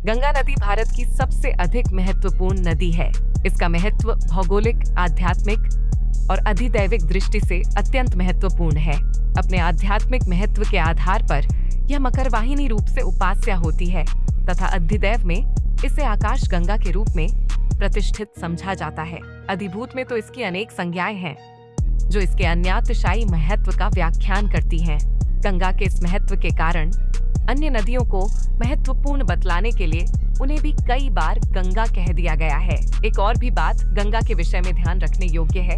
गंगा नदी भारत की सबसे अधिक महत्वपूर्ण नदी है। इसका महत्व भौगोलिक, आध्यात्मिक और अधिदैविक दृष्टि से अत्यंत महत्वपूर्ण है। अपने आध्यात्मिक महत्व के आधार पर यह मकरवाहिनी रूप से उपास्य होती है तथा अधिदैव में इसे आकाश गंगा के रूप में प्रतिष्ठित समझा जाता है। अधिभूत में तो इसकी अनेक संज्ञाएं हैं जो इसके अन्यातिशायी महत्व का व्याख्यान करती हैं। गंगा के इस महत्व के कारण अन्य नदियों को महत्वपूर्ण बतलाने के लिए उन्हें भी कई बार गंगा कह दिया गया है। एक और भी बात गंगा के विषय में ध्यान रखने योग्य है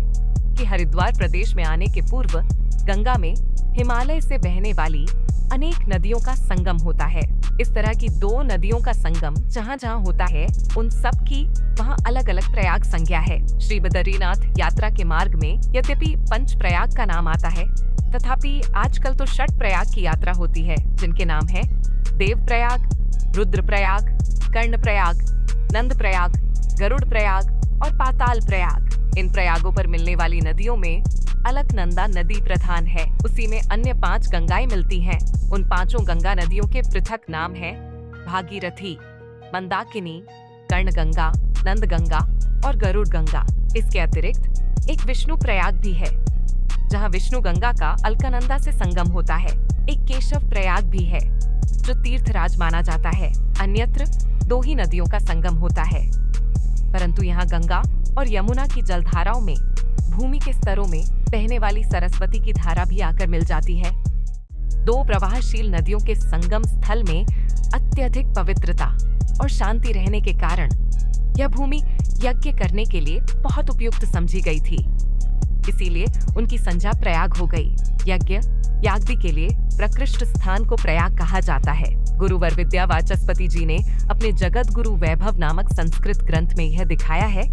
कि हरिद्वार प्रदेश में आने के पूर्व गंगा में हिमालय से बहने वाली अनेक नदियों का संगम होता है। इस तरह की दो नदियों का संगम जहाँ जहाँ होता है उन सब की वहाँ अलग अलग प्रयाग संज्ञा है। श्री बद्रीनाथ यात्रा के मार्ग में यद्यपि पंच प्रयाग का नाम आता है, तथापि आजकल तो षट प्रयाग की यात्रा होती है, जिनके नाम है देव प्रयाग, रुद्र प्रयाग, कर्ण प्रयाग, नंद प्रयाग, गरुड़ प्रयाग और पाताल प्रयाग। इन प्रयागों पर मिलने वाली नदियों में अलकनंदा नदी प्रधान है। उसी में अन्य 5 गंगाएं मिलती हैं। उन 5 गंगा नदियों के पृथक नाम हैं भागीरथी, मंदाकिनी, कर्ण गंगा, नंद गंगा और गरुड़ गंगा। इसके अतिरिक्त एक विष्णु प्रयाग भी है जहां विष्णु गंगा का अलकनंदा से संगम होता है। एक केशव प्रयाग भी है जो तीर्थराज माना जाता है। अन्यत्र 2 ही नदियों का संगम होता है, परंतु यहाँ गंगा और यमुना की जलधाराओं में भूमि के स्तरों में बहने वाली सरस्वती की धारा भी आकर मिल जाती है। 2 प्रवाहशील नदियों के संगम स्थल में अत्यधिक पवित्रता और शांति रहने के कारण यह भूमि यज्ञ करने के लिए बहुत उपयुक्त समझी गई थी, इसीलिए उनकी संज्ञा प्रयाग हो गई। यज्ञ यागदी के लिए प्रकृष्ट स्थान को प्रयाग कहा जाता है। गुरुवर विद्या वाचस्पति जी ने अपने जगत गुरु वैभव नामक संस्कृत ग्रंथ में यह दिखाया है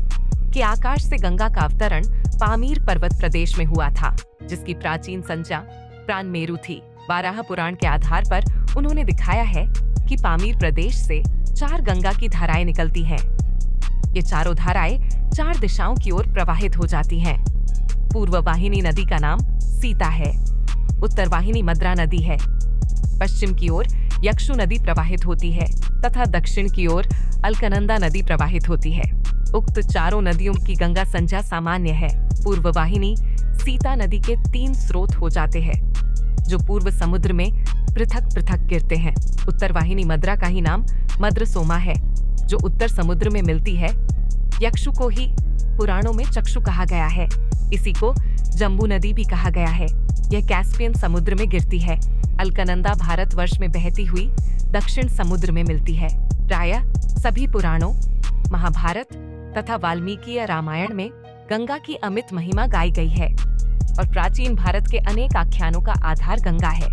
कि आकाश से गंगा का अवतरण पामीर पर्वत प्रदेश में हुआ था, जिसकी प्राचीन संज्ञा प्राणमेरु थी। वाराह पुराण के आधार पर उन्होंने दिखाया है कि पामीर प्रदेश से 4 गंगा की धाराएं निकलती हैं। ये चारों धाराएं 4 दिशाओं की ओर प्रवाहित हो जाती हैं। पूर्व वाहिनी नदी का नाम सीता है, उत्तर वाहिनी मद्रा नदी है, पश्चिम की ओर यक्षु नदी प्रवाहित होती है तथा दक्षिण की ओर अलकनंदा नदी प्रवाहित होती है। उक्त चारों नदियों की गंगा संज्ञा सामान्य है। पूर्व वाहिनी सीता नदी के 3 स्रोत हो जाते हैं जो पूर्व समुद्र में पृथक पृथक गिरते हैं। उत्तर वाहिनी मद्रा का ही नाम मद्र सोमा है जो उत्तर समुद्र में मिलती है। यक्षु को ही पुराणों में चक्षु कहा गया है। इसी को जम्बू नदी भी कहा गया है। यह कैस्पियन समुद्र में गिरती है। अलकनंदा भारतवर्ष में बहती हुई दक्षिण समुद्र में मिलती है। प्रायः सभी पुराणों, महाभारत तथा वाल्मीकि रामायण में गंगा की अमित महिमा गाई गई है और प्राचीन भारत के अनेक आख्यानों का आधार गंगा है।